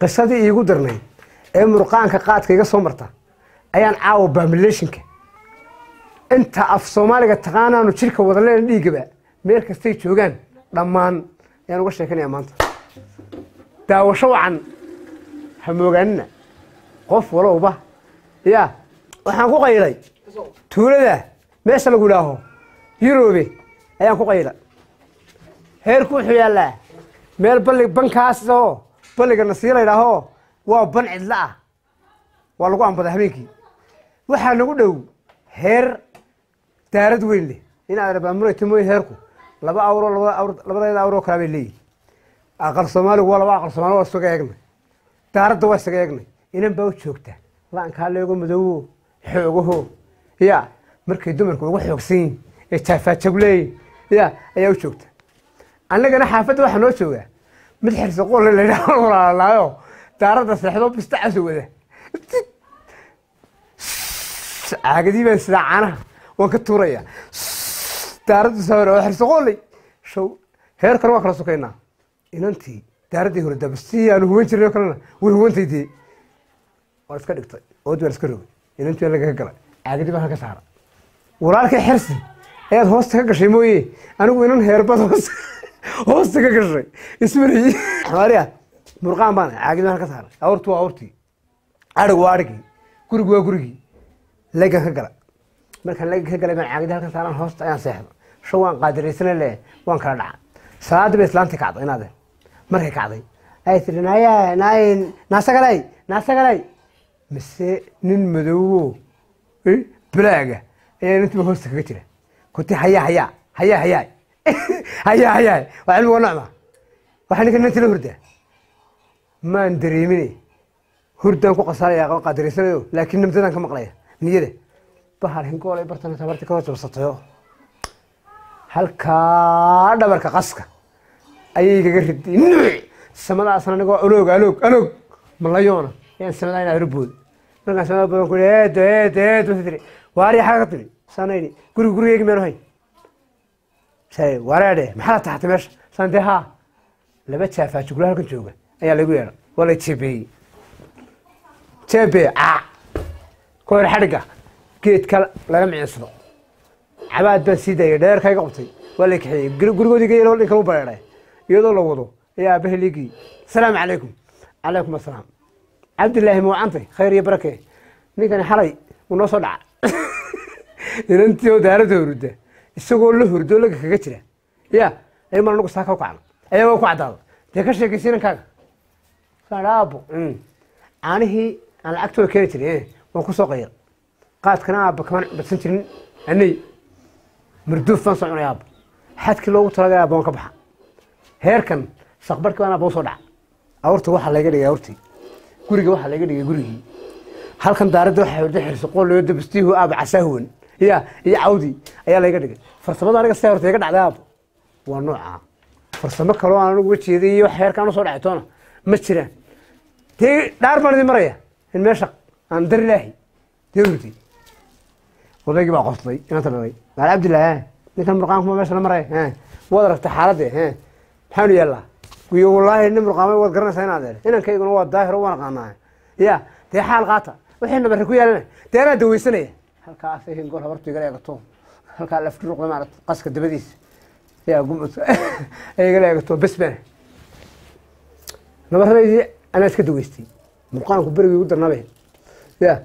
qisadii iigu darnay ee murqaanka qaadka iga soo marta ayaan caawa baamileeshinka inta af Soomaaliga taqaanaanu jirka wada leen dhiigaba meel kastay joogaan dhammaan ayaan uga sheekanayaa maanta daawasho wacan hamoogaanina qof walowba yaa waxaan ku qaylay tuulada meesha lagu yidhaaho Yuroobe ayaan ku qaylay heerku wuxuu yaalaa meel bankaas oo balliga nasiir yidhaaho waa ban cidla ah waa lagu ambada habeenkii waxaa nagu dhow heer daarad weyn leh in aad rabaamuray timoy heerku laba awro kala bay leeyihiin aqal Soomaaligu waa laba aqal Soomaali waa isaga eegnay daaradda waa isaga eegnay inan baa u joogta laanka leego madow xoogaho ya markay dumarku ugu xoogsan ee taafaajagleey ya ayaa u joogta annagana xaafadda waxa noo jooga mid xirso qol la yiraahdo walaalaayo daaradda seexdo bistacaas wada caagadi baan sida caanaha waan ka tuuraya daaradda sawir oo xirso qolay show heer kale waa kala sokeynaa inantii daaradii hore dabastii aan huwan jirnay kalena way huwantaydii oo iska dhigtay oo dad iska rogay inantii laga galay caagadi baan ka saaray walaalkay xirsi ayaad hoosta ka gashay mooyee anigu inan heerbad hoosta ka gashay ismariyi xariya murqaan baan caagadi baan ka saaray awrtii arigii gurigu waa gurigii laga ka galay markaan laga ka galay baan caagadi halka saaran hoosta ayaan seexdo shawaan qaadiraysan leh waan kala dhacay salaad bay islaantii kacday inaad markay kacday ay tirinaaya naasagalay mise nin madow blaaga ayaa inta hoosta kaga jira kunti haya waa cilmi wanacma waxaan ninka ninta la hurdaa maan dareemine hurdaan ku qasaalaya aqoon qaadiraysanayo laakiin nimdadan ka maqlaya niyada bahal hingool ay bartana tabarti ka jabsatayo halka dhabarka qaska ayay kaga riday nuuc samadaasna aniga aloog malayoona yaan samada inaa rubood markaan samada badan ku eed waari xaga tiri sanayni gurigeega meel hay shay waraade maxaa taxta meesha sandeha laba jaafa jugla halkan jooga ayaa lagu yeeray wala tebe koor xadhiga geedka laga micinsado cabaad baan siidayay dheerkayga qabtay wala kixiyay gurigoodiga yeelo dhinka u bareeray iyadoo la wado ayaa bahligi salaam calaykum asalaam cabdillaahi muwacantay khayr iyo barake ninkan xalay uu noo soo dhaca inantii oo daaradda hurda isagoo la hurdo laga kaga jira ya ay mar nagu saaka u kacno ayaa ku cadaado dee ka sheekaysiinankaaga saaraabo caanihii aan lacagtooda keeni jiray waan ku soo qayr qaadkana aabba kaman badsan jirin anay marduuf baan soo cunay aabba xadkii loogu talagalay aabba waan ka baxa heerkan saqbarkii baan aabba u soo dhaca awrta waxaa laga dhigay awrtii guriga waxaa laga dhigay gurigii halkan daaradda waxaa hurda xirso qol loo dabastiihu aabba casaahuwan iyo cawdi ayaa laga dhigay farsamada aniga si horta iga dhacday aabbo waa nooca farsamo kale oo aan ugu jeeday iyo heerkan soo dhacay toona ma jiraan tii dhaar baan maraya in meesha aan dar ilaahi dawladii wadaygi baa qoslay inta dhalay maal cabdillaahi ninkan murqaanku meesha la maray wada ragta xaaladde maxaan yeelaa iyo wallaahi nin murqaamay wad garanaysaa inaad inankayguna waa daahir oo waan aqaanaa ya dee xaal qaata wixii nabar ku yeelanay deeraa daweysanaya halkaas ay hingool habartu iga eegato halkaa lafti ruqda maarad qaska dabadiisa yaa gumud ay iga eegato basbana nabaradii ana iska daweystay murqaanku berigii ugu darnaabay ya